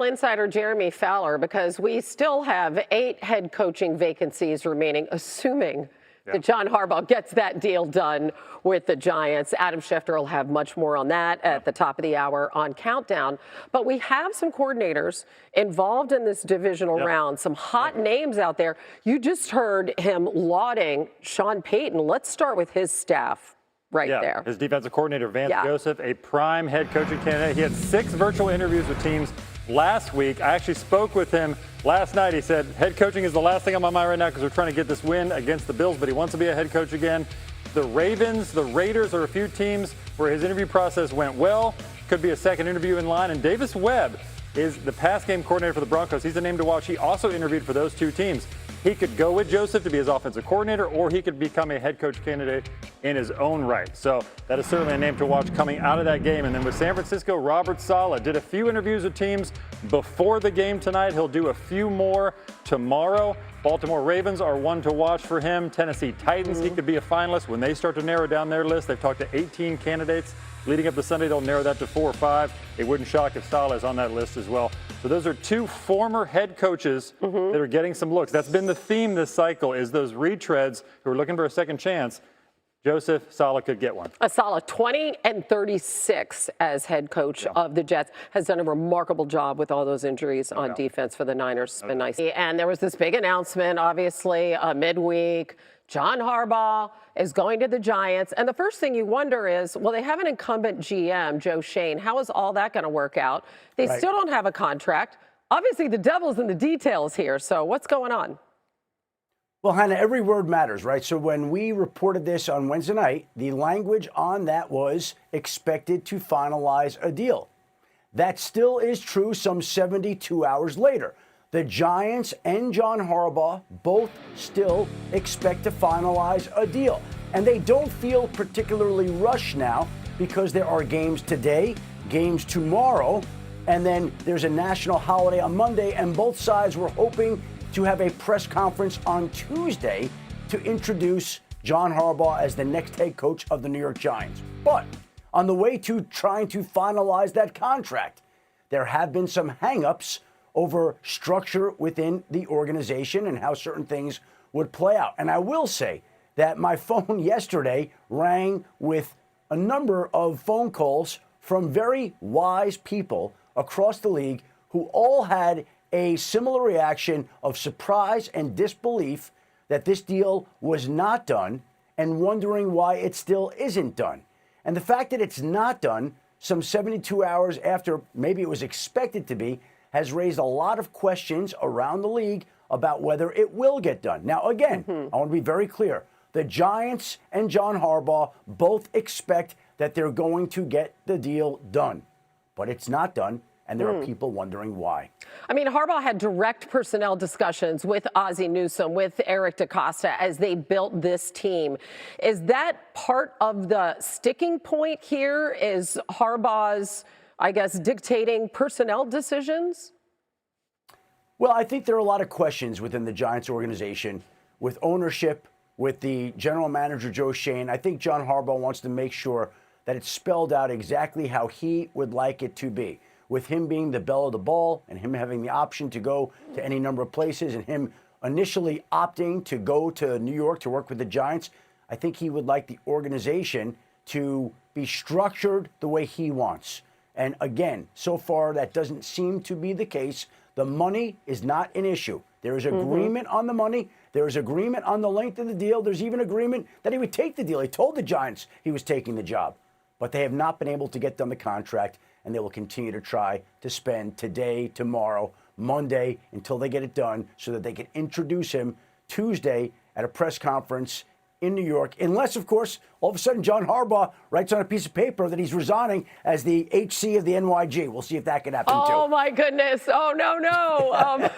Insider Jeremy Fowler, because we still have 8 head coaching vacancies remaining, assuming that John Harbaugh gets that deal done with the Giants. Adam Schefter will have much more on that at the top of the hour on Countdown. But we have some coordinators involved in this divisional round, some hot names out there. You just heard him lauding Sean Payton. Let's start with his staff. There. His defensive coordinator, Vance Joseph, a prime head coaching candidate. He had 6 virtual interviews with teams last week. I actually spoke with him last night. He said, head coaching is the last thing on my mind right now because we're trying to get this win against the Bills, but he wants to be a head coach again. The Ravens, the Raiders are a few teams where his interview process went well. Could be a second interview in line. And Davis Webb is the pass game coordinator for the Broncos. He's a name to watch. He also interviewed for those 2 teams. He could go with Joseph to be his offensive coordinator, or he could become a head coach candidate in his own right. So that is certainly a name to watch coming out of that game. And then with San Francisco, Robert Saleh did a few interviews with teams before the game tonight. He'll do a few more tomorrow. Baltimore Ravens are one to watch for him. Tennessee Titans, he could be a finalist. When they start to narrow down their list, they've talked to 18 candidates. Leading up to Sunday, they'll narrow that to 4 or 5. It wouldn't shock if Saleh is on that list as well. So those are 2 former head coaches that are getting some looks. That's been the theme this cycle, is those retreads who are looking for a second chance. Joseph, Saleh could get one. Saleh, 20-36 as head coach of the Jets, has done a remarkable job with all those injuries on defense for the Niners. It's been nice. And there was this big announcement, obviously, midweek. John Harbaugh is going to the Giants. And the first thing you wonder is, well, they have an incumbent GM, Joe Schoen. How is all that going to work out? They still don't have a contract. Obviously, the devil's in the details here. So what's going on? Well, Hannah, every word matters, right? So when we reported this on Wednesday night, the language on that was expected to finalize a deal. That still is true some 72 hours later. The Giants and John Harbaugh both still expect to finalize a deal. And they don't feel particularly rushed now because there are games today, games tomorrow, and then there's a national holiday on Monday, and both sides were hoping to have a press conference on Tuesday to introduce John Harbaugh as the next head coach of the New York Giants. But on the way to trying to finalize that contract, there have been some hang-ups over structure within the organization and how certain things would play out. And I will say that my phone yesterday rang with a number of phone calls from very wise people across the league who all had a similar reaction of surprise and disbelief that this deal was not done and wondering why it still isn't done. And the fact that it's not done some 72 hours after maybe it was expected to be has raised a lot of questions around the league about whether it will get done. Now, again, I want to be very clear. The Giants and John Harbaugh both expect that they're going to get the deal done. But it's not done, and there are people wondering why. I mean, Harbaugh had direct personnel discussions with Ozzie Newsome, with Eric DeCosta as they built this team. Is that part of the sticking point here? Is Harbaugh's, I guess, dictating personnel decisions? Well, I think there are a lot of questions within the Giants organization with ownership, with the general manager, Joe Schoen. I think John Harbaugh wants to make sure that it's spelled out exactly how he would like it to be, with him being the belle of the ball and him having the option to go to any number of places and him initially opting to go to New York to work with the Giants. I think he would like the organization to be structured the way he wants. And again, so far that doesn't seem to be the case. The money is not an issue. There is agreement on the money. There is agreement on the length of the deal. There's even agreement that he would take the deal. He told the Giants he was taking the job. But they have not been able to get done the contract, and they will continue to try to spend today, tomorrow, Monday, until they get it done so that they can introduce him Tuesday at a press conference in New York, unless, of course, all of a sudden John Harbaugh writes on a piece of paper that he's resigning as the HC of the NYG. We'll see if that can happen, too. Oh, my goodness. Oh, no.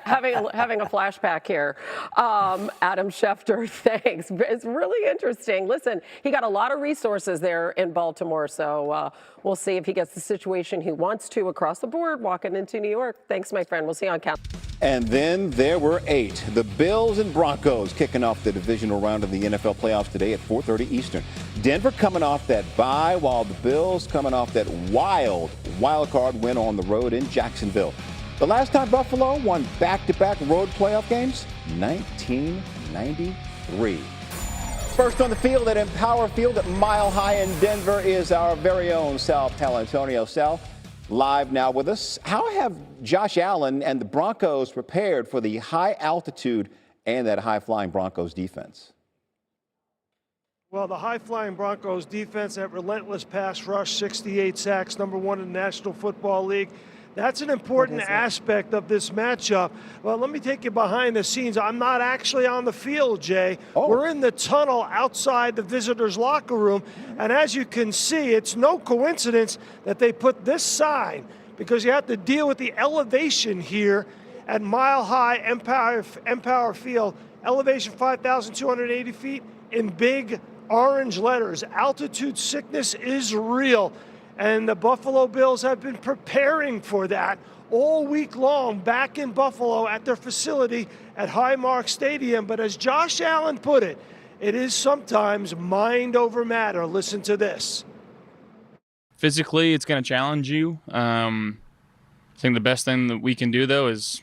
Having a flashback here. Adam Schefter, thanks. It's really interesting. Listen, he got a lot of resources there in Baltimore, so we'll see if he gets the situation he wants to across the board walking into New York. Thanks, my friend. We'll see you on Count. And then there were 8. The Bills and Broncos kicking off the divisional round of the NFL playoffs today at 4:30 Eastern. Denver coming off that bye, while the Bills coming off that wild wild card win on the road in Jacksonville. The last time Buffalo won back-to-back road playoff games, 1993. First on the field at Empower Field at Mile High in Denver is our very own Sal Paolantonio. Sal, live now with us. How have Josh Allen and the Broncos prepared for the high altitude and that high-flying Broncos defense? Well, the high-flying Broncos defense, that relentless pass rush, 68 sacks, #1 in the National Football League. That's an important aspect of this matchup. Well, let me take you behind the scenes. I'm not actually on the field, Jay. Oh. We're in the tunnel outside the visitors' locker room. And as you can see, it's no coincidence that they put this sign, because you have to deal with the elevation here at Mile High Empower Field. Elevation 5,280 feet in big orange letters. Altitude sickness is real. And the Buffalo Bills have been preparing for that all week long back in Buffalo at their facility at Highmark Stadium. But as Josh Allen put it, it is sometimes mind over matter. Listen to this. Physically, it's going to challenge you. I think the best thing that we can do, though, is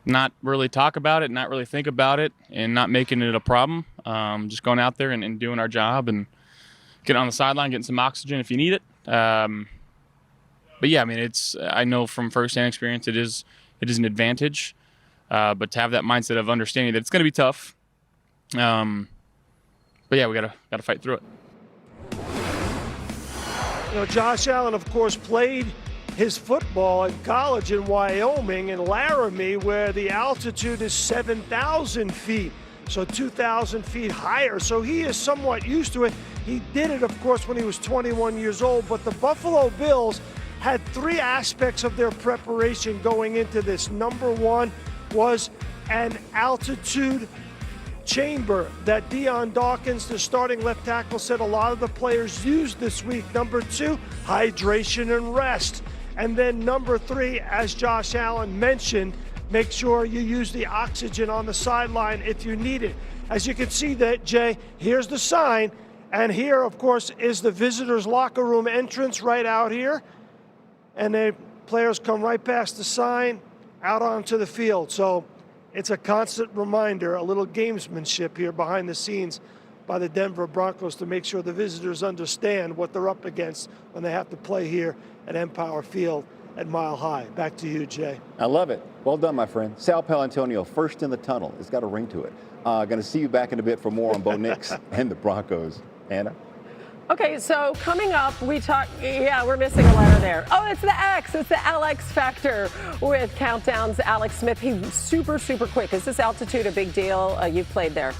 not really talk about it, not really think about it, and not making it a problem. Just going out there and doing our job and get on the sideline, getting some oxygen if you need it. But yeah, I mean, I know from firsthand experience it is an advantage. But to have that mindset of understanding that it's going to be tough. But yeah, we gotta fight through it. You know, Josh Allen, of course, played his football in college in Wyoming in Laramie, where the altitude is 7,000 feet. So 2,000 feet higher. So he is somewhat used to it. He did it, of course, when he was 21 years old. But the Buffalo Bills had three aspects of their preparation going into this. Number one was an altitude chamber that Deion Dawkins, the starting left tackle, said a lot of the players used this week. Number two, hydration and rest. And then number three, as Josh Allen mentioned, make sure you use the oxygen on the sideline if you need it. As you can see that, Jay, here's the sign. And here, of course, is the visitors' locker room entrance right out here. And the players come right past the sign out onto the field. So it's a constant reminder, a little gamesmanship here behind the scenes by the Denver Broncos to make sure the visitors understand what they're up against when they have to play here at Empower Field at Mile High. Back to you, Jay. I love it. Well done, my friend. Sal Paolantonio, first in the tunnel. It's got a ring to it. Going to see you back in a bit for more on Bo Nix and the Broncos. Anna? Okay, so coming up, we're missing a letter there. Oh, it's the X. It's the LX factor with Countdown's Alex Smith. He's super, super quick. Is this altitude a big deal? You've played there.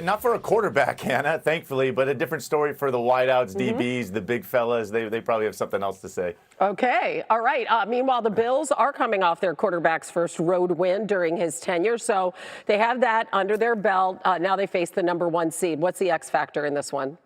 Not for a quarterback, Hannah, thankfully, but a different story for the wideouts, DBs, the big fellas. They probably have something else to say. Okay, all right. Meanwhile, the Bills are coming off their quarterback's first road win during his tenure, so they have that under their belt. Now they face the #1 seed. What's the X factor in this one?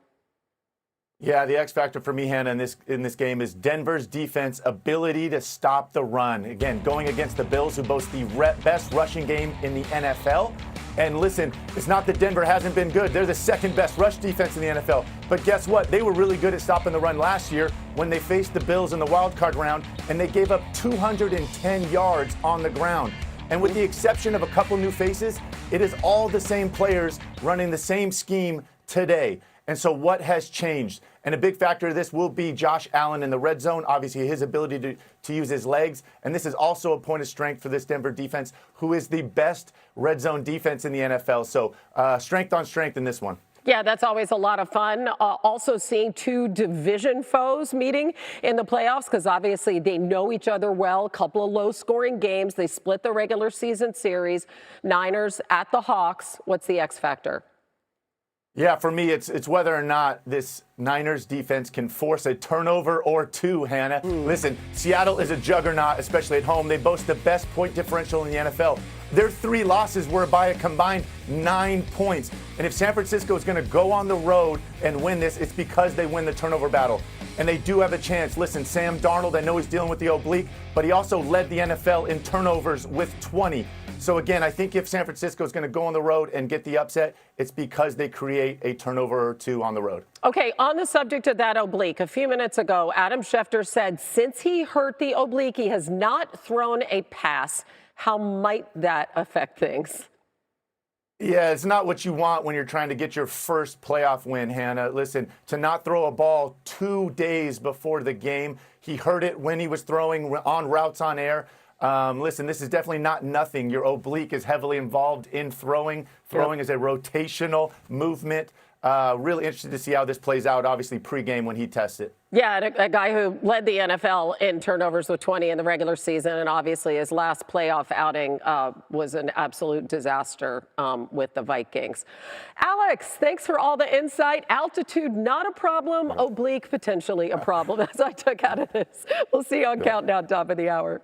Yeah, the X factor for me, Hannah, in this game is Denver's defense ability to stop the run. Again, going against the Bills, who boast the best rushing game in the NFL. And listen, it's not that Denver hasn't been good. They're the second best rush defense in the NFL. But guess what? They were really good at stopping the run last year when they faced the Bills in the wild card round, and they gave up 210 yards on the ground. And with the exception of a couple new faces, it is all the same players running the same scheme today. And so what has changed? And a big factor of this will be Josh Allen in the red zone, obviously his ability to use his legs. And this is also a point of strength for this Denver defense, who is the best red zone defense in the NFL. So strength on strength in this one. Yeah, that's always a lot of fun. Also seeing two division foes meeting in the playoffs, because obviously they know each other well. A couple of low-scoring games. They split the regular season series. Niners at the Hawks. What's the X factor? Yeah, for me, it's whether or not this Niners defense can force a turnover or two, Hannah. Listen, Seattle is a juggernaut, especially at home. They boast the best point differential in the NFL. Their 3 losses were by a combined 9 points. And if San Francisco is going to go on the road and win this, it's because they win the turnover battle. and they do have a chance. Listen, Sam Darnold, I know he's dealing with the oblique, but he also led the NFL in turnovers with 20. So again, I think if San Francisco is going to go on the road and get the upset, it's because they create a turnover or two on the road. Okay, on the subject of that oblique, a few minutes ago, Adam Schefter said since he hurt the oblique, he has not thrown a pass. How might that affect things? Yeah, it's not what you want when you're trying to get your first playoff win, Hannah. Listen, to not throw a ball 2 days before the game, he hurt it when he was throwing on routes on air. Listen, this is definitely not nothing. Your oblique is heavily involved in throwing. Throwing is a rotational movement. Really interested to see how this plays out, obviously, pregame when he tests it. Yeah, a guy who led the NFL in turnovers with 20 in the regular season, and obviously his last playoff outing was an absolute disaster with the Vikings. Alex, thanks for all the insight. Altitude, not a problem. Oblique, potentially a problem, as I took out of this. We'll see you on Countdown, top of the hour.